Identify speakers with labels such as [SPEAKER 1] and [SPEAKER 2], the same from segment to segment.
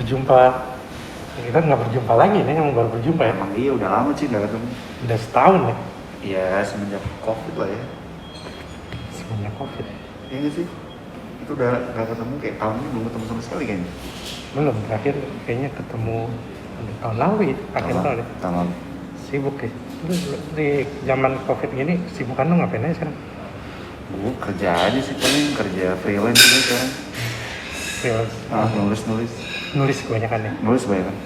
[SPEAKER 1] berjumpa. Kita nggak berjumpa lagi nih, yang baru berjumpa ya.
[SPEAKER 2] Emang iya udah lama sih nggak ketemu.
[SPEAKER 1] Udah setahun ya.
[SPEAKER 2] Iya semenjak COVID lah ya.
[SPEAKER 1] Semenjak COVID.
[SPEAKER 2] Iya nggak sih? Itu udah nggak ketemu kayak tahun ini belum ketemu sama sekali kayaknya.
[SPEAKER 1] Belum, terakhir kayaknya ketemu tahun lalu ya, akhir tahun ya.
[SPEAKER 2] Tahun lalu.
[SPEAKER 1] Sibuk ya. Lu di zaman COVID gini, sibukan lu ngapain aja sekarang?
[SPEAKER 2] Gue kerja aja sih paling, kerja freelance gitu kan.
[SPEAKER 1] Freelance.
[SPEAKER 2] Nulis
[SPEAKER 1] Kebanyakan ya.
[SPEAKER 2] nulis banyak kan.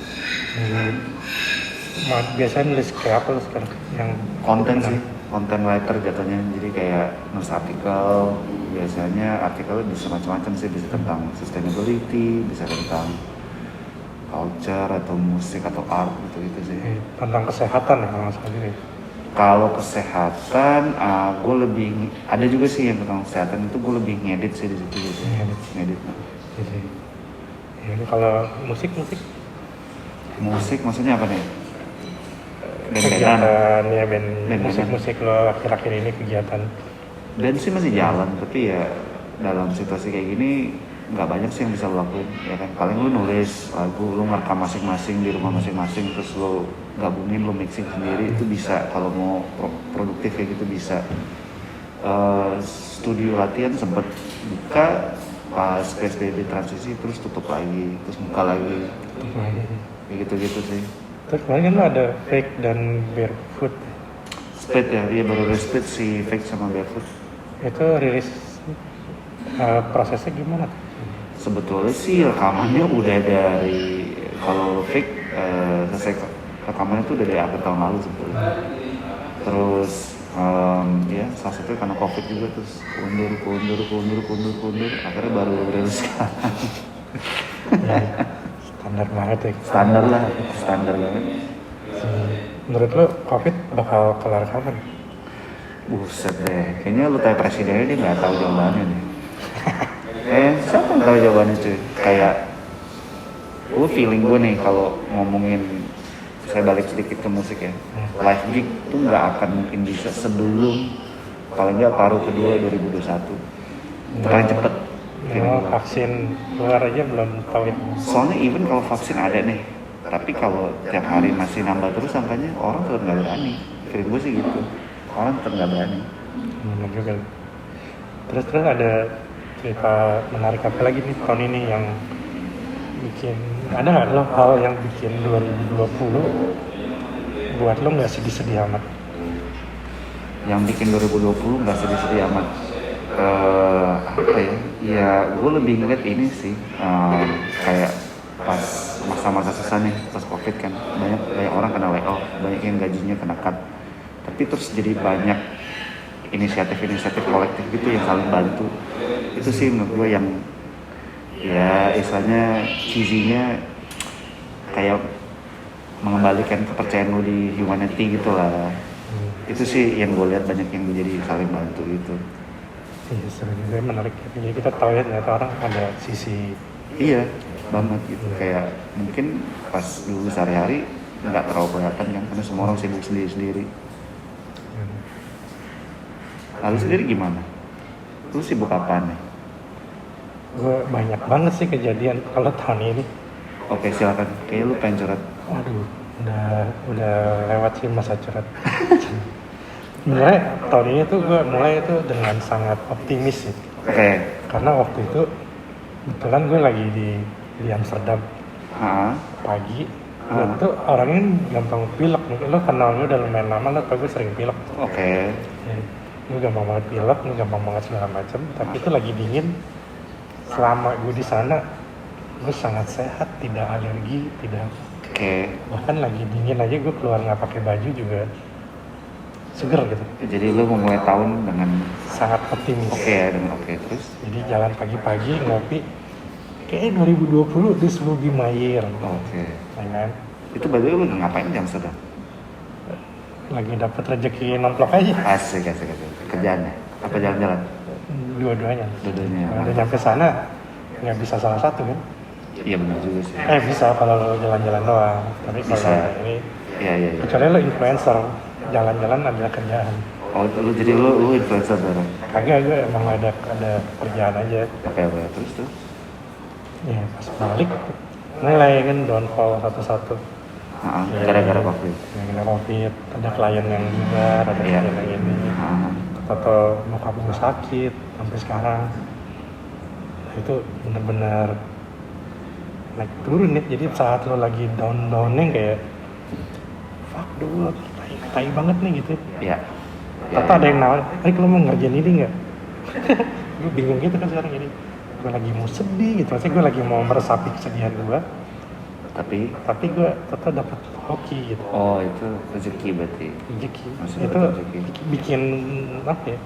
[SPEAKER 1] Biasanya nulis kayak apa lu sekarang? Yang
[SPEAKER 2] Konten sih, content writer jatuhnya. Jadi kayak nulis artikel, biasanya artikelnya bisa macam-macam sih, bisa tentang sustainability, bisa tentang culture atau musik atau art gitu sih.
[SPEAKER 1] Tentang kesehatan ya kalau nggak salah gitu ya.
[SPEAKER 2] Kalau kesehatan, gue lebih ada juga sih yang tentang kesehatan itu gue lebih ngedit sih di situ gitu. Ngedit.
[SPEAKER 1] Jadi, ya, kalau musik
[SPEAKER 2] maksudnya apa nih?
[SPEAKER 1] kegiatan ya band
[SPEAKER 2] Band-bandan.
[SPEAKER 1] musik lo akhir-akhir ini kegiatan.
[SPEAKER 2] Dan sih masih jalan, tapi ya dalam situasi kayak gini nggak banyak sih yang bisa lo lakuin ya kan. Paling lo nulis lagu, lo ngerekam masing-masing di rumah masing-masing, terus lo gabungin, lo mixing sendiri, itu bisa. Kalau mau produktif kayak gitu bisa. Studio latihan sempet buka pas PSBB transisi, terus tutup lagi, terus buka lagi, kayak gitu-gitu sih.
[SPEAKER 1] Terus kemarin kan lo ada Fake dan Barefoot.
[SPEAKER 2] Split ya, iya baru rilis Split si Fake sama Barefoot.
[SPEAKER 1] Itu rilis prosesnya gimana?
[SPEAKER 2] Sebetulnya sih rekamannya udah dari, kalau Fake selesai rekamannya tuh udah dari akhir tahun lalu sebetulnya. Terus ya salah satunya karena COVID juga, terus kundur, akhirnya baru rilis sekarang.
[SPEAKER 1] Ya, standar banget ya.
[SPEAKER 2] Standar banget.
[SPEAKER 1] Menurut lo COVID bakal kelar kapan?
[SPEAKER 2] Buset deh, kayaknya lu tanya presidennya dia nggak tahu jawabannya nih. Siapa yang tahu jawabannya cuy? Kayak gue feeling gue nih kalau ngomongin, saya balik sedikit ke musik ya, live gig tuh nggak akan mungkin bisa sebelum paling nggak paruh kedua 2021. Paling cepet.
[SPEAKER 1] Vaksin keluar aja belum tahu ya.
[SPEAKER 2] Soalnya even kalau vaksin ada nih, tapi kalau tiap hari masih nambah terus angkanya, orang tetap nggak berani. Feeling gue sih gitu, orang tetap nggak berani.
[SPEAKER 1] Benar juga. Terus ada cerita menarik apa lagi nih tahun ini yang bikin, ada nggak lo hal yang bikin 2020 buat lo nggak sedih-sedih amat?
[SPEAKER 2] Yang bikin 2020 nggak sedih-sedih amat, apa ya? Ya gue lebih ngeliat ini sih, kayak pas masa-masa susah nih, pas COVID kan banyak orang kena layoff, banyak yang gajinya kena cut, tapi terus jadi banyak inisiatif kolektif gitu yang saling bantu. Itu sih menurut gue yang ya istilahnya cheesy-nya kayak mengembalikan kepercayaan lo di humanity gitu lah. Itu sih yang gue lihat, banyak yang jadi saling bantu gitu.
[SPEAKER 1] Iya, sebenarnya menarik. Jadi kita tahu ya ternyata orang ada sisi.
[SPEAKER 2] Iya banget gitu, kayak mungkin pas dulu sehari-hari nggak terlalu kelihatan kan, karena semua orang sibuk sendiri-sendiri. Lalu sendiri gimana? Lu sibuk apaan nih?
[SPEAKER 1] Gue banyak banget sih kejadian kalau tahun ini.
[SPEAKER 2] Oke silakan, kayaknya lu pengen curhat.
[SPEAKER 1] Aduh, udah lewat sih masa curhat. Sebenarnya tahun ini tuh gue mulai itu dengan sangat optimis sih.
[SPEAKER 2] Oke.
[SPEAKER 1] Karena waktu itu kebetulan gue lagi di Amsterdam. Pagi. Gue tuh orangnya gampang pilek. Mungkin lo kenal gue udah lumayan lama, lo tau gue sering pilek.
[SPEAKER 2] Oke.
[SPEAKER 1] Gue gampang banget pilek, gue gampang banget segala macam. Tapi itu lagi dingin. Selama gue di sana, gue sangat sehat, tidak alergi, tidak. Bahkan lagi dingin aja gue keluar nggak pakai baju juga seger gitu.
[SPEAKER 2] Jadi lu memulai tahun dengan
[SPEAKER 1] sangat optimis.
[SPEAKER 2] Terus?
[SPEAKER 1] Jadi jalan pagi-pagi ngopi. Kayaknya 2020 this will be my year. Ya kan?
[SPEAKER 2] Itu berarti lu ngapain jam sudah?
[SPEAKER 1] Lagi dapat rezeki nomplok aja.
[SPEAKER 2] Asik. Kerjaannya? Apa jalan-jalan?
[SPEAKER 1] Dua-duanya.
[SPEAKER 2] Dua-duanya.
[SPEAKER 1] Udah nyampe sana nggak bisa salah satu kan?
[SPEAKER 2] Iya benar juga sih.
[SPEAKER 1] Bisa kalau lo jalan-jalan doang. Tapi kalau ini,
[SPEAKER 2] iya.
[SPEAKER 1] kecuali lo influencer, jalan-jalan adalah kerjaan.
[SPEAKER 2] Oh, jadi lu influencer bareng?
[SPEAKER 1] Kagak, gue emang ada kerjaan aja.
[SPEAKER 2] Oke, terus?
[SPEAKER 1] Ya pas balik mulai kan downfall satu-satu.
[SPEAKER 2] Gara-gara COVID.
[SPEAKER 1] Gara-gara COVID, ada klien yang bubar, ada
[SPEAKER 2] Iya.
[SPEAKER 1] klien yang ini. Atau bokap gue sakit sampai sekarang. Nah, itu benar-benar naik turun ya. Jadi saat lo lagi down-downnya kayak fuck dulu, tai banget nih gitu.
[SPEAKER 2] Iya.
[SPEAKER 1] Atau ada yang nawarin, lo mau ngerjain ini nggak? Gue bingung gitu kan sekarang, jadi gue lagi mau sedih gitu, maksudnya gue lagi mau meresapi kesedihan gue, tapi gue tetap dapat hoki gitu.
[SPEAKER 2] Oh, itu rezeki berarti.
[SPEAKER 1] Rezeki.
[SPEAKER 2] Maksudnya
[SPEAKER 1] Itu
[SPEAKER 2] rezeki.
[SPEAKER 1] bikin apa ya?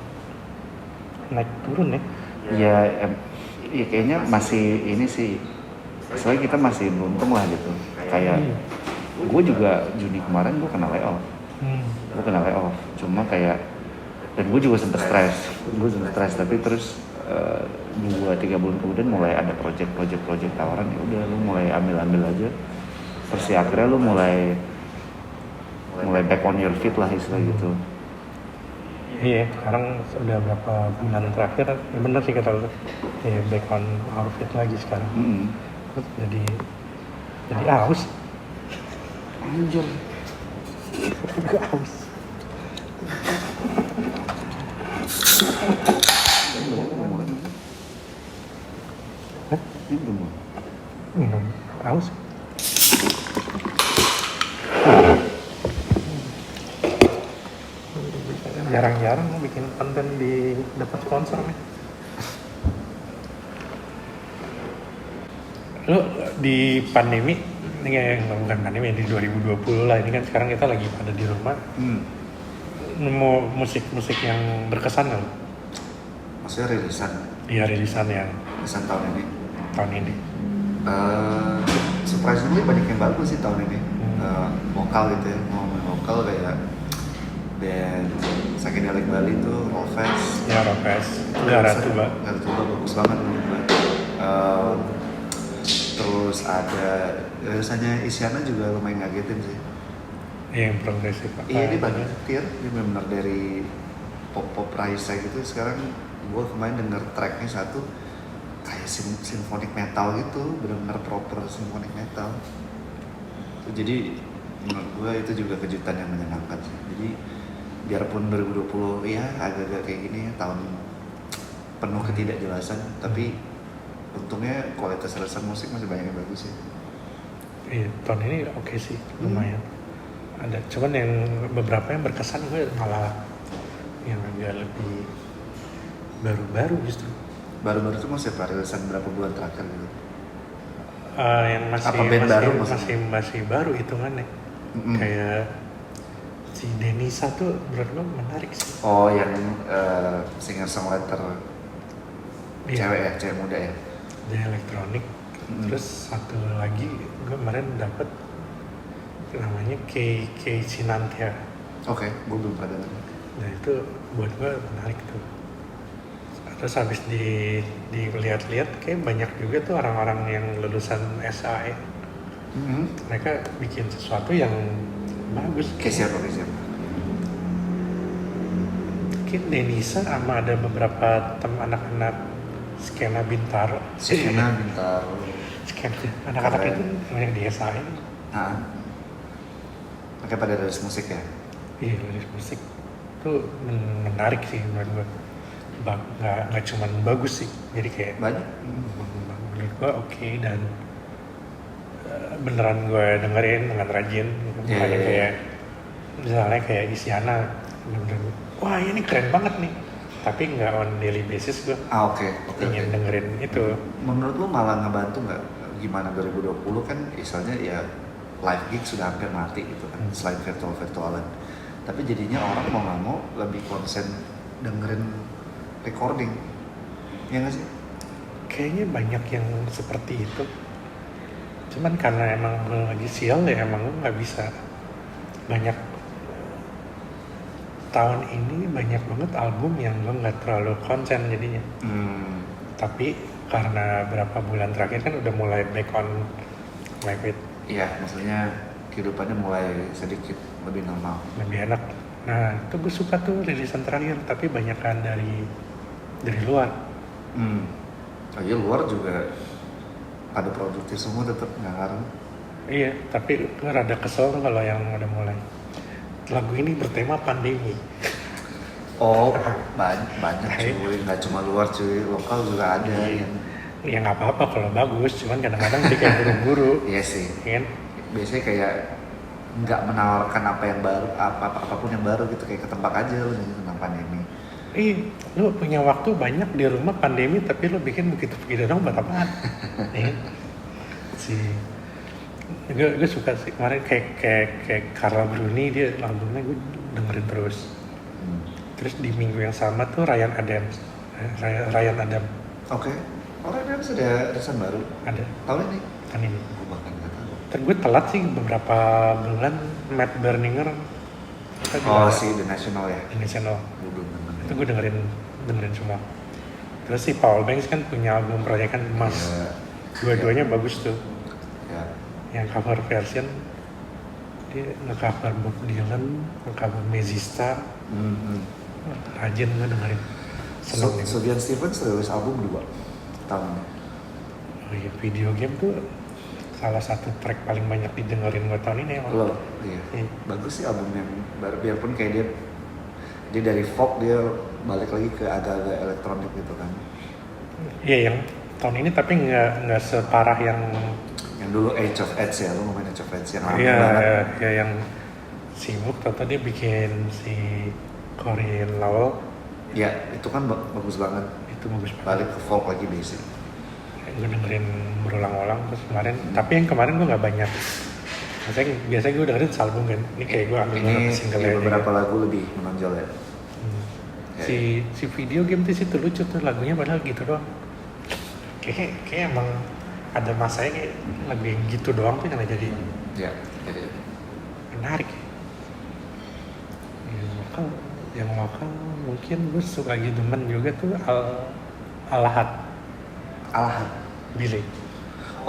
[SPEAKER 1] Naik turun ya.
[SPEAKER 2] Ya, ya kayaknya masih ini sih. Soalnya kita masih beruntung lah gitu. Kayak gue juga Juni kemarin gue kena layoff. Gue kena layoff. Cuma kayak, dan gue juga sempet stres. Tapi terus 2-3 bulan kemudian mulai ada project tawaran, ya udah lu mulai ambil aja. Terus ya akhirnya lu mulai back on your feet lah istilah gitu.
[SPEAKER 1] Iya, sekarang udah berapa bulan terakhir, ya bener sih kata lu, ya back on our feet lagi sekarang. Terus jadi aus.
[SPEAKER 2] Anjir.
[SPEAKER 1] Gue aus.
[SPEAKER 2] Ini belum.
[SPEAKER 1] Minum aus. Jarang-jarang bikin konten di dapat sponsor nih. Lo di pandemi ini bukan pandemi, di 2020 lah, ini kan sekarang kita lagi pada di rumah. Nemu musik yang berkesan nggak lo?
[SPEAKER 2] Maksudnya rilisan?
[SPEAKER 1] Iya, rilisan
[SPEAKER 2] tahun ini.
[SPEAKER 3] Surprisingly banyak yang bagus sih tahun ini. Vokal gitu ya, ngomongin vokal kayak band Psychedelic Bali tuh, Rolfes.
[SPEAKER 1] Ya, Rolfes. Garatu
[SPEAKER 3] bagus banget menurut gue. Terus ada biasanya Isyana juga lumayan ngagetin sih.
[SPEAKER 1] Yang progresif.
[SPEAKER 3] Iya, dia banyak setir, dia benar dari pop Raisa gitu. Sekarang gue kemarin denger tracknya satu kayak symphonic metal gitu, benar-benar proper symphonic metal. Jadi menurut gue itu juga kejutan yang menyenangkan sih. Jadi biarpun 2020 ya agak-agak kayak gini ya, tahun penuh ketidakjelasan, tapi untungnya kualitas rilisan musik masih banyak yang bagus ya.
[SPEAKER 1] Iya, tahun ini oke sih, lumayan. Ada, cuman yang beberapa yang berkesan gue malah yang agak lebih baru-baru justru.
[SPEAKER 3] Baru-baru itu masih rilisan berapa bulan terakhir gitu?
[SPEAKER 1] Yang masih baru hitungannya. Kayak si Denisa tuh menurut gue menarik sih.
[SPEAKER 3] Oh, yang singer-songwriter cewek muda ya?
[SPEAKER 1] Dia elektronik. Terus satu lagi gue kemarin dapet namanya Kei Sinantia.
[SPEAKER 3] Oke, gue belum pernah dengar.
[SPEAKER 1] Nah itu buat gue menarik tuh. Terus habis dilihat-lihat kayak banyak juga tuh orang-orang yang lulusan SAE. Mereka bikin sesuatu yang bagus.
[SPEAKER 3] Kayak siapa?
[SPEAKER 1] Mungkin Denisa sama ada beberapa anak-anak skena Bintaro.
[SPEAKER 3] Skena Bintaro.
[SPEAKER 1] Anak-anak itu banyak di SAE.
[SPEAKER 3] Pakai pada rilis musik ya?
[SPEAKER 1] Iya, rilis musik. Itu menarik sih menurut gue. Nggak cuma bagus sih, jadi kayak
[SPEAKER 3] banyak.
[SPEAKER 1] Menurut gue oke, dan beneran gue dengerin dengan rajin. Kayak misalnya kayak Isyana, bener-bener, wah ini keren banget nih. Tapi nggak on daily basis gue.
[SPEAKER 3] Oke.
[SPEAKER 1] Ingin dengerin itu.
[SPEAKER 3] Menurut lu malah ngebantu nggak? Gimana 2020 kan misalnya ya live gig sudah hampir mati gitu kan, selain virtualan. Tapi jadinya orang mau nggak mau lebih konsen dengerin recording, ya nggak sih?
[SPEAKER 1] Kayaknya banyak yang seperti itu. Cuman karena emang lagi sial ya, emang nggak bisa. Banyak tahun ini banyak banget album yang lo nggak terlalu konsen jadinya. Tapi karena berapa bulan terakhir kan udah mulai back on my feet.
[SPEAKER 3] Iya, maksudnya kehidupannya mulai sedikit lebih normal,
[SPEAKER 1] lebih enak. Nah itu gue suka tuh rilisan terakhir, tapi banyakan dari luar.
[SPEAKER 3] Oh iya, luar juga pada produktif semua tetap nggak ngaruh.
[SPEAKER 1] Iya, tapi gue rada kesel tuh kalau yang udah mulai. Lagu ini bertema pandemi.
[SPEAKER 3] Oh, banyak cuy, nggak cuma luar cuy, lokal juga ada yang.
[SPEAKER 1] Ya nggak apa-apa kalau bagus, cuman kadang-kadang dia kayak buru-buru.
[SPEAKER 3] Iya sih.
[SPEAKER 1] Kan?
[SPEAKER 3] Biasanya kayak nggak menawarkan apa yang baru, apapun yang baru gitu, kayak ketebak aja lu tentang pandemi.
[SPEAKER 1] Lu punya waktu banyak di rumah pandemi, tapi lu bikin begitu-begitu dong buat apaan? Gue suka sih kemarin kayak Carla Bruni, dia albumnya gue dengerin terus. Terus di minggu yang sama tuh Ryan Adams.
[SPEAKER 3] Oke. Orang ada sudah desain baru.
[SPEAKER 1] Ada.
[SPEAKER 3] Tahun ini?
[SPEAKER 1] Tahun ini.
[SPEAKER 3] Gue bahkan nggak tahu.
[SPEAKER 1] Terus gue telat sih beberapa bulan. Matt Berninger.
[SPEAKER 3] Si The National ya?
[SPEAKER 1] The National.
[SPEAKER 3] Gue belum dengerin.
[SPEAKER 1] Itu gue dengerin semua. Terus si Paul Banks kan punya album Proyekan Emas.
[SPEAKER 3] Ya.
[SPEAKER 1] Dua-duanya bagus tuh.
[SPEAKER 3] Ya.
[SPEAKER 1] Yang cover version dia nge-cover Bob Dylan, nge-cover Mazista. Rajin gue dengerin. Seneng nih.
[SPEAKER 3] Sufjan Stevens rilis album 2 tahun.
[SPEAKER 1] Oh iya, Video Game tuh salah satu track paling banyak didengerin gue tahun ini emang.
[SPEAKER 3] Loh, iya. Bagus sih album yang baru, biarpun kayak dia dari folk dia balik lagi ke agak-agak elektronik gitu kan.
[SPEAKER 1] Iya, yang tahun ini tapi nggak separah yang
[SPEAKER 3] dulu Age of Edge ya, lu ngomongin Age of Edge yang lama
[SPEAKER 1] iya,
[SPEAKER 3] banget.
[SPEAKER 1] ya yang sibuk atau dia bikin si Corey Lowell.
[SPEAKER 3] Ya, itu kan bagus banget.
[SPEAKER 1] Itu bagus banget.
[SPEAKER 3] Balik ke folk lagi basic.
[SPEAKER 1] Gue dengerin berulang-ulang terus kemarin, tapi yang kemarin gue nggak banyak. Biasanya gue dengerin album kan. Ini kayak gue ambil beberapa single aja.
[SPEAKER 3] Beberapa lagu lebih menonjol ya.
[SPEAKER 1] Si Video Game tuh situ lucu tuh lagunya padahal gitu doang. Kayak emang ada masanya kayak lagu yang gitu doang tuh yang jadi menarik. Yang lokal mungkin gue suka gitu demen juga tuh Al-Ahad Billy.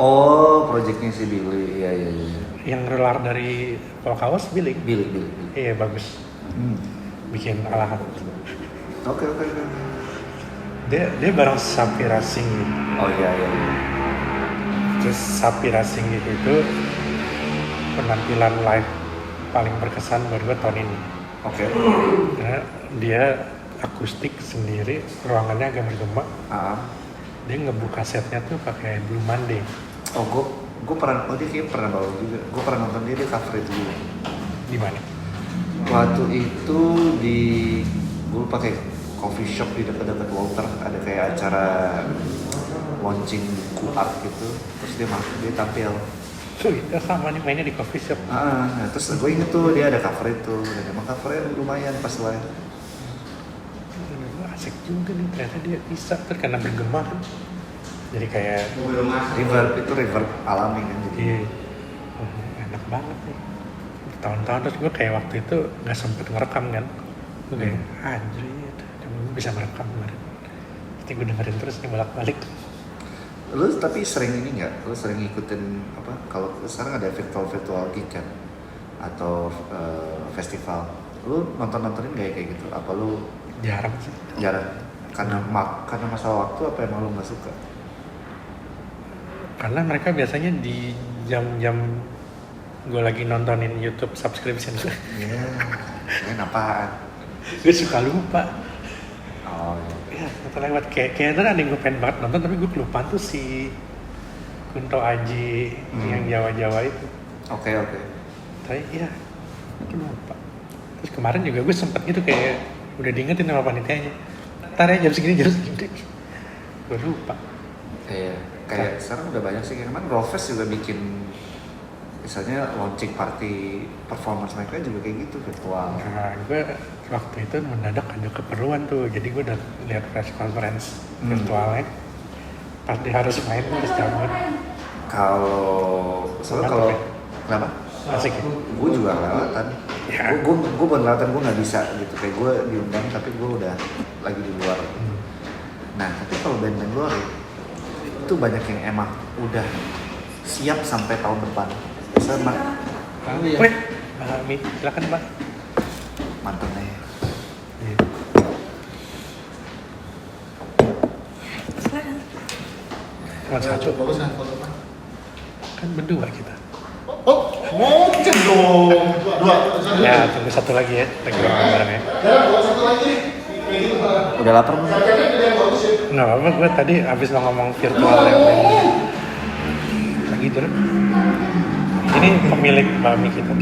[SPEAKER 3] Oh, projectnya si Billy, iya.
[SPEAKER 1] Yang relar dari Polkawas Billy. Iya bagus. Bikin Al-Ahad.
[SPEAKER 3] Oke.
[SPEAKER 1] Dia bareng Safira Singh.
[SPEAKER 3] Oh iya.
[SPEAKER 1] Terus Safira Singh itu penampilan live paling berkesan buat gue tahun ini.
[SPEAKER 3] Oke.
[SPEAKER 1] Karena dia akustik sendiri, ruangannya agak bergema. Dia ngebuka setnya tuh pakai Blue Monday.
[SPEAKER 3] Oh, gue pernah, dia kayaknya pernah bawa juga. Gue pernah nonton dia cover itu juga.
[SPEAKER 1] Di mana?
[SPEAKER 3] Waktu itu gue pakai coffee shop di dekat-dekat Walter, ada kayak acara launching buku art gitu. Terus dia tampil.
[SPEAKER 1] Tuh, kita sama nih mainnya di coffee shop.
[SPEAKER 3] Nah, terus gue inget tuh dia ada cover itu, dan emang covernya lumayan pas live.
[SPEAKER 1] Asik juga nih, ternyata dia bisa karena bergema kan. Jadi kayak
[SPEAKER 3] reverb alami kan jadi.
[SPEAKER 1] Enak banget nih. Tahun-tahun terus gue kayak waktu itu nggak sempet ngerekam kan. Gue kayak anjir, gue bisa merekam kemarin. Jadi gue dengerin terus nih bolak-balik.
[SPEAKER 3] Lu tapi sering ini nggak? Lu sering ngikutin apa? Kalau sekarang ada virtual gig kan, atau festival. Lu nontonin nggak kayak gitu? Apa lu
[SPEAKER 1] jarang sih?
[SPEAKER 3] Jarang. Karena masalah waktu apa emang lu nggak suka?
[SPEAKER 1] Karena mereka biasanya di jam-jam gue lagi nontonin YouTube subscription.
[SPEAKER 3] Iya. Keren apaan?
[SPEAKER 1] Gue suka lupa.
[SPEAKER 3] Oh
[SPEAKER 1] iya. Ya, lewat kayak ada yang gue pengen banget nonton tapi gue kelupaan tuh si Kunto Aji yang Jawa-Jawa itu.
[SPEAKER 3] Oke.
[SPEAKER 1] Tapi iya, gue lupa. Terus kemarin juga gue sempet gitu kayak udah diingetin sama panitianya. Ntar ya jam segini. Gue lupa.
[SPEAKER 3] Kayak sekarang udah banyak sih, kemarin Rolfes juga bikin misalnya launching party performance mereka juga kayak gitu virtual.
[SPEAKER 1] Nah, gue waktu itu mendadak ada keperluan tuh, jadi gue udah lihat press conference virtualnya. Pas dia harus main gue harus cabut.
[SPEAKER 3] Kalau kenapa?
[SPEAKER 1] Asik ya?
[SPEAKER 3] Gue juga kelewatan. Ya. Gue berlewatan, gue nggak bisa gitu. Kayak gue diundang tapi gue udah lagi di luar. Nah tapi kalau band-band luar itu banyak yang emang udah siap sampai tahun depan. Sama.
[SPEAKER 1] Mbak Mi, silakan Mbak.
[SPEAKER 3] Mantannya.
[SPEAKER 1] Iya. cuma satu.
[SPEAKER 4] Bagus kan foto Pak?
[SPEAKER 1] Kan berdua kita.
[SPEAKER 4] Oh, mungkin dong. Dua.
[SPEAKER 1] Ya, tunggu satu lagi ya. Lagi bareng ya.
[SPEAKER 4] Satu lagi. Kayak gitu Pak.
[SPEAKER 2] Udah lapar belum?
[SPEAKER 1] Nggak apa-apa, gue tadi abis lo ngomong virtual yang lagi dulu. Ini pemilik bakmi kita.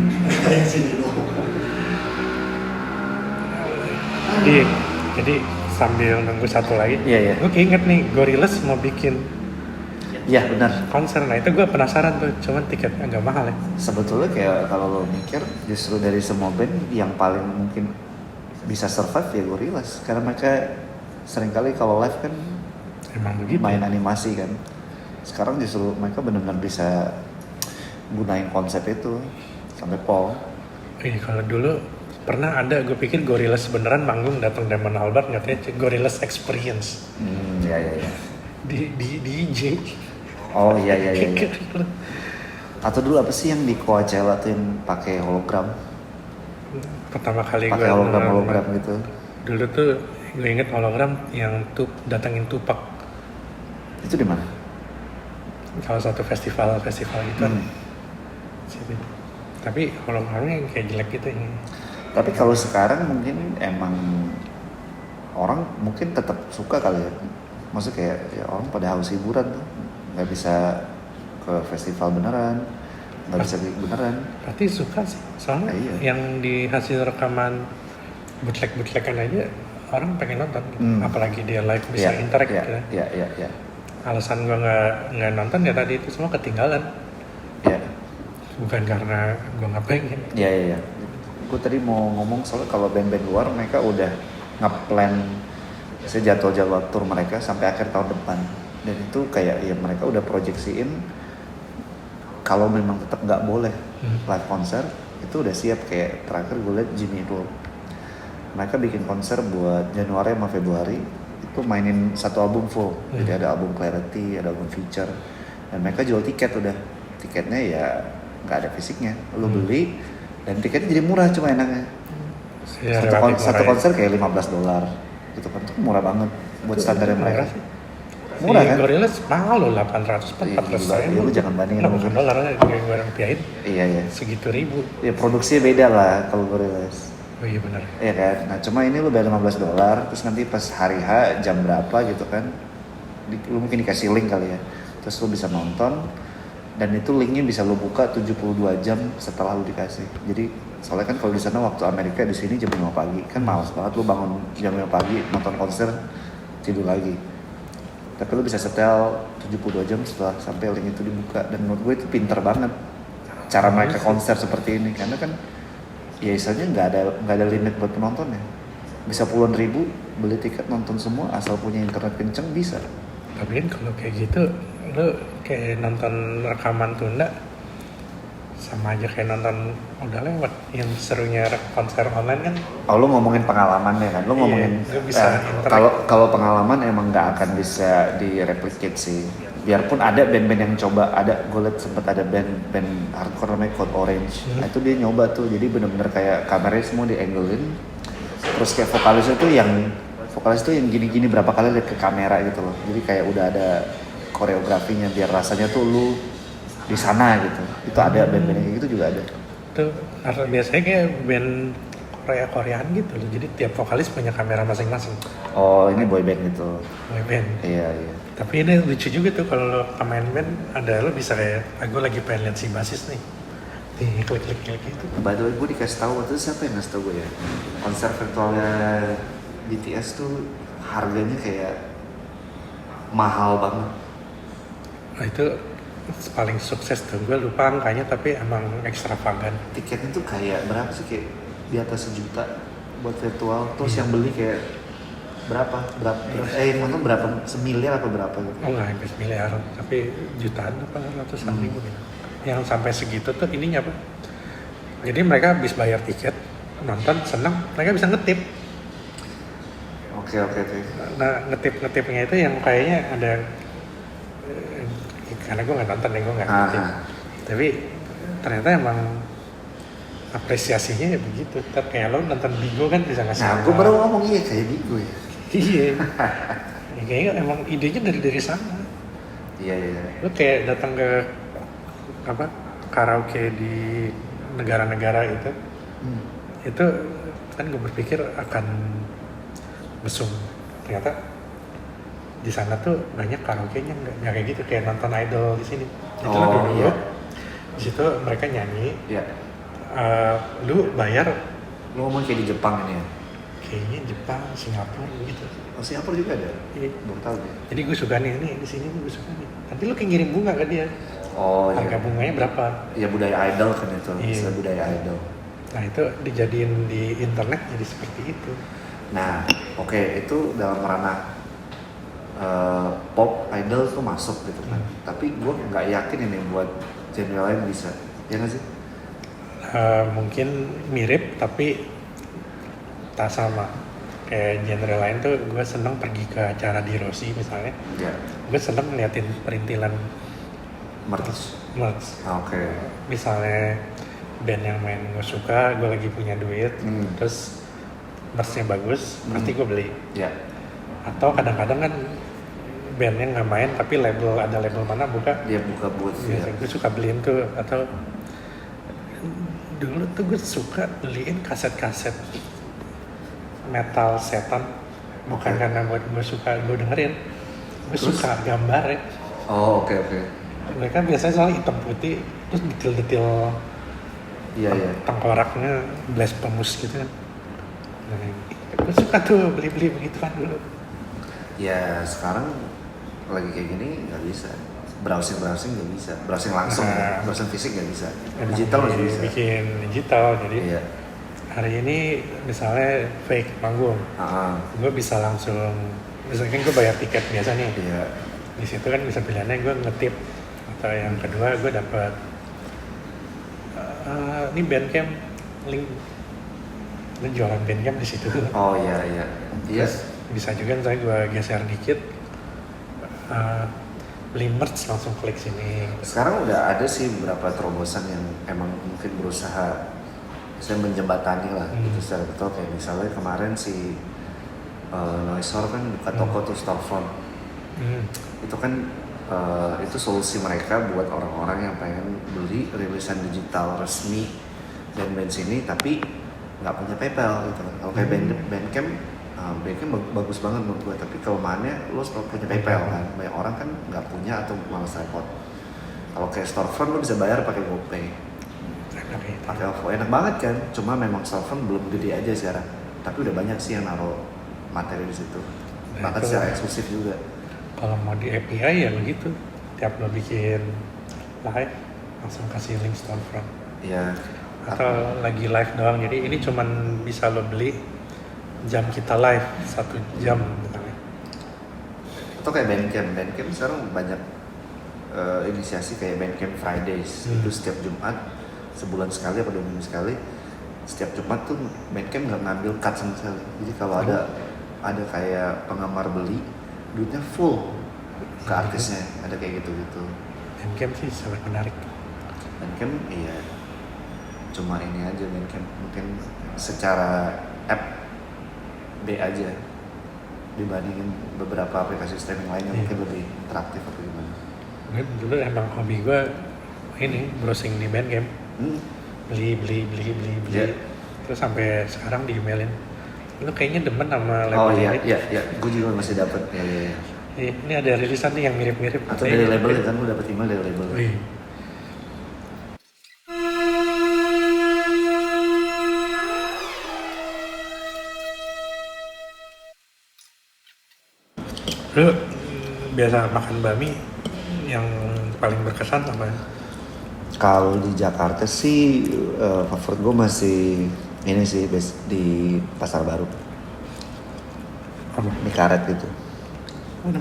[SPEAKER 1] Jadi sambil nunggu satu lagi,
[SPEAKER 2] Iya, iya.
[SPEAKER 1] gue keinget nih Gorillaz mau bikin
[SPEAKER 2] Iya benar.
[SPEAKER 1] konser. Nah itu gue penasaran tuh, cuman tiketnya agak mahal ya.
[SPEAKER 2] Sebetulnya kayak kalau lo mikir justru dari semua band yang paling mungkin bisa survive ya Gorillaz, karena mereka seringkali kalau live kan
[SPEAKER 1] Emang begitu.
[SPEAKER 2] main animasi kan. Sekarang justru mereka benar-benar bisa gunain konsep itu sampai Paul.
[SPEAKER 1] Kalau dulu pernah ada, gue pikir Gorillaz beneran manggung datang Damon Albarn, katanya Gorillaz Experience
[SPEAKER 2] Iya.
[SPEAKER 1] di DJ.
[SPEAKER 2] Oh iya. Atau dulu apa sih yang di Coachella tuh yang pakai hologram?
[SPEAKER 1] Pertama kali gue
[SPEAKER 2] Pakai hologram gitu.
[SPEAKER 1] dulu tuh gue inget hologram yang datangin Tupac,
[SPEAKER 2] Itu di mana?
[SPEAKER 1] salah satu festival gitu. Situ. Tapi hologramnya yang kayak jelek gitu ini.
[SPEAKER 2] Tapi kalau sekarang mungkin emang orang mungkin tetap suka kali ya. Maksudnya kayak ya orang pada haus hiburan tuh, nggak bisa ke festival beneran, nggak bisa gig beneran.
[SPEAKER 1] Berarti suka sih, soalnya
[SPEAKER 2] Iya.
[SPEAKER 1] yang di hasil rekaman bootleg-bootlegan aja orang pengen nonton, apalagi dia live bisa interact gitu.
[SPEAKER 2] Iya.
[SPEAKER 1] Alasan gue nggak nonton ya tadi itu semua ketinggalan,
[SPEAKER 2] Iya.
[SPEAKER 1] bukan karena gue nggak pengen.
[SPEAKER 2] Iya. Gue tadi mau ngomong soal kalau band-band luar mereka udah ngeplan jadwal tour mereka sampai akhir tahun depan, dan itu kayak ya mereka udah proyeksiin kalau memang tetap nggak boleh live konser itu udah siap. Kayak terakhir gue liat Jimmy Eat World, mereka bikin konser buat Januari sama Februari itu mainin satu album full. Jadi ada album Clarity, ada album Feature, dan mereka jual tiket. Udah tiketnya ya nggak ada fisiknya, lu beli dan tiketnya jadi murah, cuma enaknya
[SPEAKER 1] Ya,
[SPEAKER 2] satu konser kayak $15 gitu kan, itu murah banget buat standarnya mereka. Murah kan?
[SPEAKER 1] Gorillaz mahal loh, 800
[SPEAKER 2] Iya, lu jangan bandingin sama
[SPEAKER 1] $60 gue rupiahin
[SPEAKER 2] Iya.
[SPEAKER 1] segitu ribu.
[SPEAKER 2] Ya produksinya beda lah kalau Gorillaz.
[SPEAKER 1] Oh iya benar.
[SPEAKER 2] Iya kan? Nah cuma ini lu bayar $15, terus nanti pas hari H jam berapa gitu kan, lu mungkin dikasih link kali ya, terus lu bisa nonton, dan itu linknya bisa lu buka 72 jam setelah lu dikasih. Jadi soalnya kan kalau di sana waktu Amerika, di sini jam 5 pagi, kan males banget lu bangun jam 5 pagi nonton konser tidur lagi. Tapi lu bisa setel 72 jam setelah sampai link itu dibuka, dan menurut gue itu pinter banget cara mereka konser seperti ini, karena kan ya istilahnya nggak ada limit buat penontonnya. Bisa puluhan ribu beli tiket nonton semua, asal punya internet kenceng bisa.
[SPEAKER 1] Tapi kan kalau kayak gitu, lu kayak nonton rekaman tunda sama aja kayak nonton udah lewat. Yang serunya konser online kan.
[SPEAKER 2] Oh, lu ngomongin pengalamannya kan, lu ngomongin
[SPEAKER 1] lu bisa
[SPEAKER 2] kalau pengalaman emang nggak akan bisa direplicate sih. Biarpun ada band-band yang coba, gue liat sempet ada band hardcore namanya Code Orange. Nah itu dia nyoba tuh, jadi bener-bener kayak kameranya semua di-anglein, terus kayak vokalis itu yang gini-gini berapa kali liat ke kamera gitu loh. Jadi kayak udah ada koreografinya biar rasanya tuh lu di sana gitu. Itu ada band-band yang kayak gitu juga ada.
[SPEAKER 1] Itu biasanya kayak band Koreaan gitu loh. Jadi tiap vokalis punya kamera masing-masing.
[SPEAKER 2] Oh ini boy band gitu.
[SPEAKER 1] Boy band.
[SPEAKER 2] Iya.
[SPEAKER 1] Tapi ini lucu juga tuh kalau lo pemain band, ada lo bisa kayak, gue lagi pengen lihat si basis nih. Klik gitu.
[SPEAKER 2] By the way, gue dikasih tahu waktu itu siapa yang ngasih tahu gue ya? Konser virtualnya BTS tuh harganya kayak mahal banget.
[SPEAKER 1] Nah itu paling sukses tuh, gue lupa angkanya tapi emang ekstravagan.
[SPEAKER 2] Tiketnya tuh kayak berapa sih, kayak di atas 1 juta buat virtual. Terus yang beli kayak berapa yang nonton berapa, 1 miliar apa berapa gitu?
[SPEAKER 1] Oh nggak sampai miliar, tapi jutaan apa ratusan ribu gitu. Yang sampai segitu tuh ininya apa? Jadi mereka habis bayar tiket, nonton senang, mereka bisa ngetip.
[SPEAKER 2] Oke.
[SPEAKER 1] Nah ngetipnya itu yang kayaknya ada, karena gue nggak nonton gue nggak ngetip. Tapi ternyata emang apresiasinya ya begitu. Tapi kayak lo nonton Bigo kan bisa ngasih.
[SPEAKER 2] Nah, gue baru ngomong kayak Bigo ya.
[SPEAKER 1] Iya. Ya, kayaknya emang idenya dari sana.
[SPEAKER 2] Iya iya.
[SPEAKER 1] Lu kayak datang ke apa karaoke di negara-negara itu kan gue berpikir akan mesum, ternyata di sana tuh banyak karaoke-nya nggak kayak gitu, kayak nonton idol di sini. Itu lu duduk,
[SPEAKER 2] iya.
[SPEAKER 1] di situ mereka nyanyi,
[SPEAKER 2] Iya.
[SPEAKER 1] lu bayar.
[SPEAKER 2] Lu ngomong kayak di Jepang ini ya?
[SPEAKER 1] Kayaknya Jepang, Singapura gitu.
[SPEAKER 3] Oh, Singapura juga ada?
[SPEAKER 1] Iya.
[SPEAKER 3] Belum tahu deh.
[SPEAKER 1] Jadi gue suka nih di sini gue suka nih. Nanti lu kayak ngirim bunga ke dia.
[SPEAKER 2] Oh
[SPEAKER 1] Harga
[SPEAKER 2] iya.
[SPEAKER 1] bunganya berapa?
[SPEAKER 2] Ya budaya idol kan itu,
[SPEAKER 1] Iya.
[SPEAKER 2] istilah budaya idol.
[SPEAKER 1] Nah itu dijadiin di internet jadi seperti itu.
[SPEAKER 2] Nah, oke, itu dalam ranah pop idol tuh masuk gitu kan. Tapi gue nggak yakin ini buat genre lain bisa, ya nggak sih?
[SPEAKER 1] Mungkin mirip tapi tak sama. Kayak genre lain tuh gue seneng pergi ke acara di Rossi misalnya.
[SPEAKER 2] Ya,
[SPEAKER 1] Gue seneng ngeliatin perintilan
[SPEAKER 2] merch.
[SPEAKER 1] merch.
[SPEAKER 2] Oke.
[SPEAKER 1] Misalnya band yang main gue suka, gue lagi punya duit, terus merchnya bagus, pasti gue beli.
[SPEAKER 2] Ya,
[SPEAKER 1] Atau kadang-kadang kan bandnya nggak main tapi ada label mana buka,
[SPEAKER 2] dia buka booth ya.
[SPEAKER 1] biasa gue suka beliin tuh. Atau dulu tuh gue suka beliin kaset-kaset metal setan, bukan
[SPEAKER 2] Oke.
[SPEAKER 1] karena gue suka gue dengerin, gue
[SPEAKER 2] Terus?
[SPEAKER 1] suka gambar ya.
[SPEAKER 2] Oh, oke oke.
[SPEAKER 1] Mereka biasanya soalnya hitam putih, terus detail-detail
[SPEAKER 2] Iya iya.
[SPEAKER 1] tengkoraknya blasphemous gitu kan. Nah, gue suka tuh beli-beli begituan dulu.
[SPEAKER 2] Ya sekarang lagi kayak gini nggak bisa. Browsing nggak bisa. Browsing langsung,
[SPEAKER 1] Nah.
[SPEAKER 2] browsing fisik nggak bisa.
[SPEAKER 1] Emang
[SPEAKER 2] Digital masih bisa.
[SPEAKER 1] bikin digital, jadi
[SPEAKER 2] Iya.
[SPEAKER 1] hari ini misalnya fake manggung,
[SPEAKER 2] Ah,
[SPEAKER 1] gue bisa langsung, misalnya gue bayar tiket biasa nih,
[SPEAKER 2] iya.
[SPEAKER 1] di situ kan bisa pilihannya gue ngetip, atau yang kedua gue dapat ini Bandcamp link, lu jualan Bandcamp di situ.
[SPEAKER 2] Oh iya iya. Iya.
[SPEAKER 1] Terus bisa juga misalnya gue geser dikit, beli merch langsung klik sini.
[SPEAKER 2] Sekarang udah ada sih beberapa terobosan yang emang mungkin berusaha saya menjembatani lah gitu secara betul, kayak misalnya kemarin si Noisor kan buka toko tuh storefront. Itu kan itu solusi mereka buat orang-orang yang pengen beli rilisan digital resmi band-band sini tapi nggak punya PayPal gitu kan. Kalau kayak Bandcamp, Bandcamp bagus banget menurut gue, tapi kelemahannya lo harus punya PayPal kan. Banyak orang kan nggak punya atau malas repot. Kalau kayak storefront lo bisa bayar pakai GoPay, pakai OVO, enak banget kan. Cuma memang storefront belum gede aja sekarang, tapi udah banyak sih yang naruh materi di situ, bahkan
[SPEAKER 1] itu-
[SPEAKER 2] secara eksklusif juga.
[SPEAKER 1] Kalau mau di API ya begitu, tiap lo bikin live langsung kasih link storefront.
[SPEAKER 2] Ya,
[SPEAKER 1] Atau lagi live doang, jadi ini cuman bisa lo beli jam kita live 1 jam misalnya.
[SPEAKER 2] atau kayak Bandcamp sekarang banyak inisiasi kayak Bandcamp Fridays. Itu setiap Jumat, sebulan sekali atau 2 minggu sekali, setiap Jumat tuh Bandcamp nggak ngambil cut sama sekali. Jadi kalau ada kayak penggemar beli, duitnya full ke artisnya, ada kayak gitu-gitu.
[SPEAKER 1] Bandcamp sih sangat menarik.
[SPEAKER 2] Bandcamp iya, cuma ini aja Bandcamp mungkin secara app B aja dibandingin beberapa aplikasi streaming lainnya mungkin lebih interaktif atau gimana.
[SPEAKER 1] Gue dulu emang hobi gue ini browsing di Bandcamp, beli.
[SPEAKER 2] Iya.
[SPEAKER 1] Terus sampai sekarang di-emailin, lu kayaknya demen sama
[SPEAKER 2] Oh
[SPEAKER 1] label
[SPEAKER 2] iya,
[SPEAKER 1] ini.
[SPEAKER 2] iya, gue juga masih dapat ya.
[SPEAKER 1] Ini ada rilisan nih yang mirip-mirip.
[SPEAKER 2] Atau dari label kan, gue dapat email dari label.
[SPEAKER 1] Wih. Lu biasa makan bakmi yang paling berkesan apa?
[SPEAKER 2] Kalau di Jakarta sih favorit gue masih ini sih di Pasar Baru,
[SPEAKER 1] Apa?
[SPEAKER 2] mie karet gitu.
[SPEAKER 1] Oh, di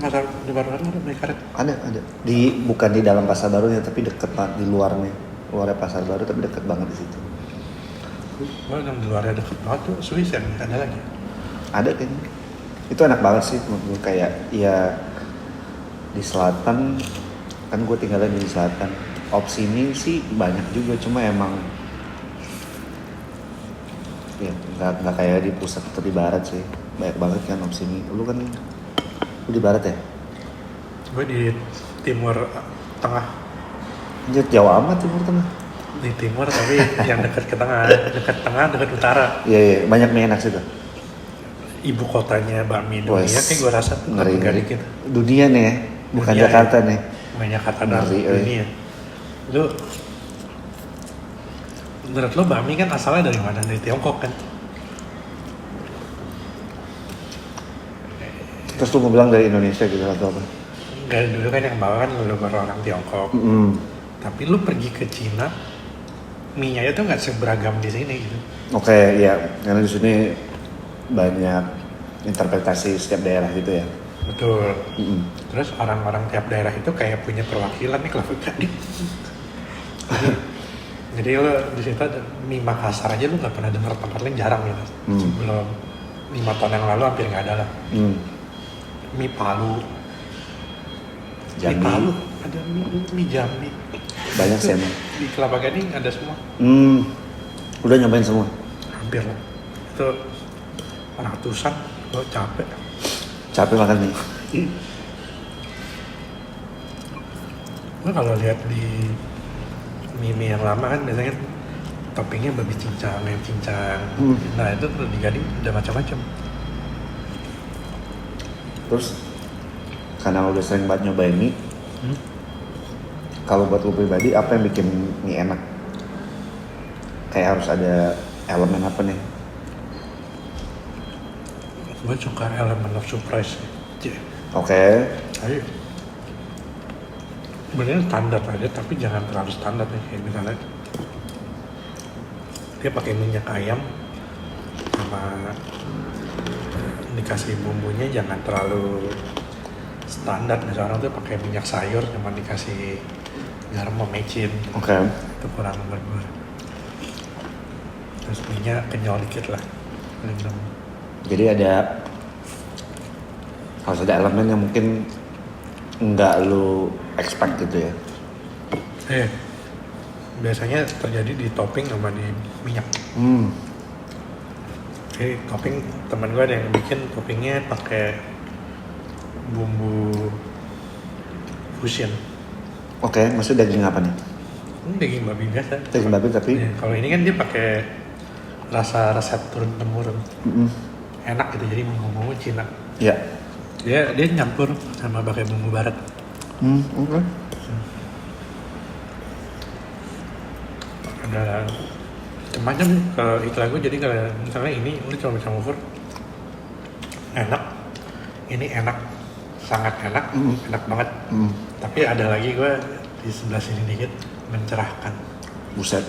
[SPEAKER 1] baru ada mie karet.
[SPEAKER 2] Ada bukan di dalam Pasar Barunya tapi deket banget di luarnya Pasar Baru tapi deket banget di situ.
[SPEAKER 1] Oh, yang di luarnya deket banget tuh Swiss yang ada lagi.
[SPEAKER 2] Ada kan, itu enak banget sih menurut gue. Kayak ya di selatan kan, gue tinggalnya di selatan, opsi ini sih banyak juga, cuma emang ya nggak kayak di pusat atau di barat sih, banyak banget kan opsi ini. Lu kan lu di barat ya?
[SPEAKER 1] Gue di timur tengah.
[SPEAKER 3] Jauh amat Timur Tengah.
[SPEAKER 1] Di timur tapi yang dekat ke tengah, dekat utara.
[SPEAKER 3] Iya, banyak mie enak situ.
[SPEAKER 1] Ibu kotanya bakmi dunia kayak gue rasa tuh
[SPEAKER 3] ngeri.
[SPEAKER 1] dikit.
[SPEAKER 3] Dunia nih ya, bukan
[SPEAKER 1] Dunia,
[SPEAKER 3] Jakarta nih.
[SPEAKER 1] Banyak kata
[SPEAKER 3] Ngeri,
[SPEAKER 1] dunia. Lu menurut lo bakmi kan asalnya dari mana? Dari Tiongkok kan?
[SPEAKER 3] Terus lu mau bilang dari Indonesia gitu atau apa?
[SPEAKER 1] Enggak, dulu kan yang bawa kan orang Tiongkok. Tapi lu pergi ke Cina, mie-nya itu nggak seberagam di sini gitu.
[SPEAKER 3] Oke, ya, karena di sini banyak interpretasi setiap daerah gitu ya.
[SPEAKER 1] Betul. Terus orang-orang tiap daerah itu kayak punya perwakilan nih Kelapa Gading. Jadi lo di situ ada mie Makassar aja lu nggak pernah dengar tempat lain, jarang gitu. Sebelum 5 tahun yang lalu hampir nggak ada lah. Mie Palu.
[SPEAKER 3] Jambi.
[SPEAKER 1] Mie Palu, ada mie Jambi.
[SPEAKER 3] Banyak sih emang.
[SPEAKER 1] Di Kelapa Gading ada semua.
[SPEAKER 3] Udah nyobain semua?
[SPEAKER 1] Hampir lah. Itu ratusan, gue capek.
[SPEAKER 3] Capek makan nih.
[SPEAKER 1] Gue kalau lihat di mie yang lama kan biasanya toppingnya babi cincang, ayam cincang. Nah itu tuh di Gading udah macam-macam.
[SPEAKER 3] Terus karena lo udah sering banget nyobain mie, kalau buat lo pribadi apa yang bikin mie enak? Kayak harus ada elemen apa nih?
[SPEAKER 1] Gue suka elemen of surprise.
[SPEAKER 3] Oke.
[SPEAKER 1] Tapi sebenarnya standar aja, tapi jangan terlalu standar ya. Kayak misalnya dia pakai minyak ayam sama dikasih bumbunya jangan terlalu standar. Misalnya orang tuh pakai minyak sayur cuma dikasih garam sama mecin.
[SPEAKER 3] Oke.
[SPEAKER 1] Itu kurang menurut gue. Terus minyak kenyal dikit lah.
[SPEAKER 3] Jadi harus ada elemen yang mungkin nggak lu expect gitu ya.
[SPEAKER 1] Biasanya terjadi di topping sama di minyak. Jadi topping, teman gue ada yang bikin toppingnya pakai bumbu fusion.
[SPEAKER 3] Oke, maksudnya daging apa nih?
[SPEAKER 1] Ini daging babi biasa.
[SPEAKER 3] Daging babi tapi
[SPEAKER 1] Ya, kalau ini kan dia pakai rasa resep turun temurun. Enak gitu, jadi bumbu Cina.
[SPEAKER 3] ya.
[SPEAKER 1] Dia nyampur sama pakai bumbu barat.
[SPEAKER 3] Oke.
[SPEAKER 1] Ada macam kalau istilah gue, jadi kalau misalnya ini lu cuma bisa ngukur enak, ini enak, sangat enak, enak banget. Tapi ada lagi gue di sebelah sini dikit, mencerahkan.
[SPEAKER 3] Buset.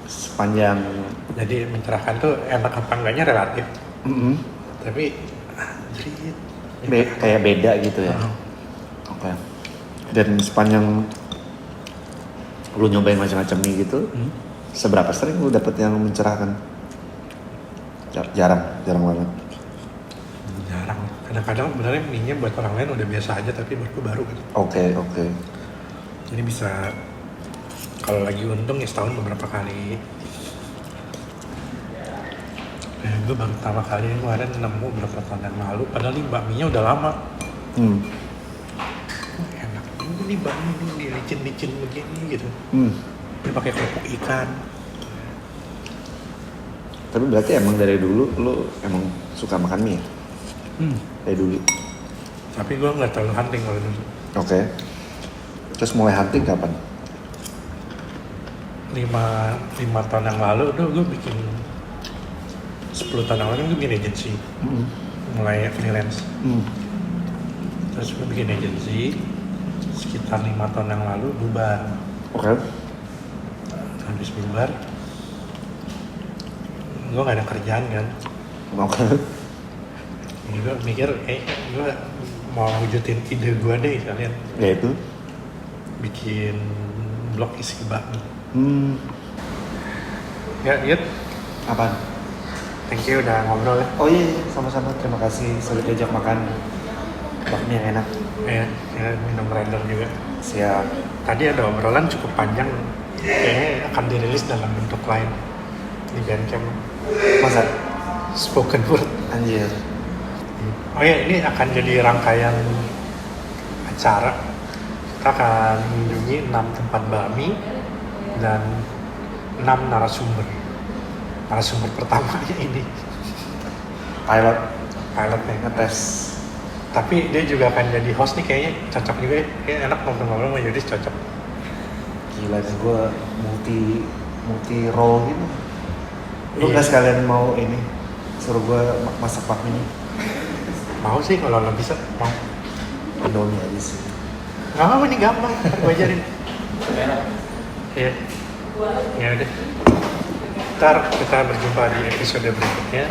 [SPEAKER 3] Sepanjang
[SPEAKER 1] Jadi mencerahkan tuh enak apa enggaknya relatif. Tapi jadi
[SPEAKER 3] kayak beda gitu ya. Oke. Dan sepanjang lu nyobain macam-macam mie gitu, seberapa sering lu dapet yang mencerahkan? Jarang banget.
[SPEAKER 1] jarang. Kadang-kadang sebenarnya mie-nya buat orang lain udah biasa aja, tapi buat gue baru gitu.
[SPEAKER 3] Oke.
[SPEAKER 1] Jadi bisa kalau lagi untung ya setahun beberapa kali. Gue baru pertama kali kemarin nemu beberapa tahun yang lalu, padahal ini bakminya udah lama. Enak, ini bakmi ini licin-licin begini gitu. Dia pakai kerupuk ikan.
[SPEAKER 3] Tapi berarti emang dari dulu lu emang suka makan mie ya? Dari dulu?
[SPEAKER 1] Tapi gue nggak terlalu hunting kalau dulu.
[SPEAKER 3] Oke. Terus mulai hunting kapan?
[SPEAKER 1] 5 tahun yang lalu tuh gue bikin 10 tahun yang lalu gue bikin agency. Mulai freelance. Terus gue bikin agency sekitar 5 tahun yang lalu bubar.
[SPEAKER 3] Oke.
[SPEAKER 1] Habis bubar gue gak ada kerjaan kan.
[SPEAKER 3] Oke.
[SPEAKER 1] Jadi gue mikir gue mau wujudin ide gue deh sekalian.
[SPEAKER 3] Yaitu?
[SPEAKER 1] Bikin blog isi bakmi. Ya, Yud.
[SPEAKER 3] Apaan?
[SPEAKER 1] Thank you udah ngobrol ya.
[SPEAKER 3] Oh iya, sama-sama. Terima kasih sudah diajak makan bakmi yang enak.
[SPEAKER 1] Ya, minum render juga.
[SPEAKER 3] Siap.
[SPEAKER 1] Tadi ada obrolan cukup panjang. Kayaknya akan dirilis dalam bentuk lain di Bandcamp.
[SPEAKER 3] Masa?
[SPEAKER 1] Spoken word.
[SPEAKER 3] Anjir.
[SPEAKER 1] Oh ya, ini akan jadi rangkaian acara. Kita akan mengunjungi 6 tempat bakmi dan 6 narasumber. Narasumber pertamanya ini pilotnya.
[SPEAKER 3] Ngetes.
[SPEAKER 1] Tapi dia juga akan jadi host nih, kayaknya cocok juga ya. Kayaknya enak ngobrol-ngobrol sama Yudis, cocok.
[SPEAKER 3] Gila nih gue multi role gitu. Lu
[SPEAKER 1] Iya.
[SPEAKER 3] nggak sekalian mau ini suruh gue masak bakmi
[SPEAKER 1] Mau sih kalau lo bisa, mau.
[SPEAKER 3] Indomie aja sih.
[SPEAKER 1] Nggak apa-apa, ini gampang, ntar gue ajarin. Iya. Ya udah. Ntar kita berjumpa di episode berikutnya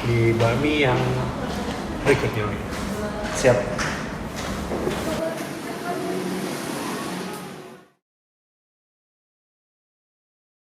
[SPEAKER 1] di bakmi yang berikutnya.
[SPEAKER 3] Siap.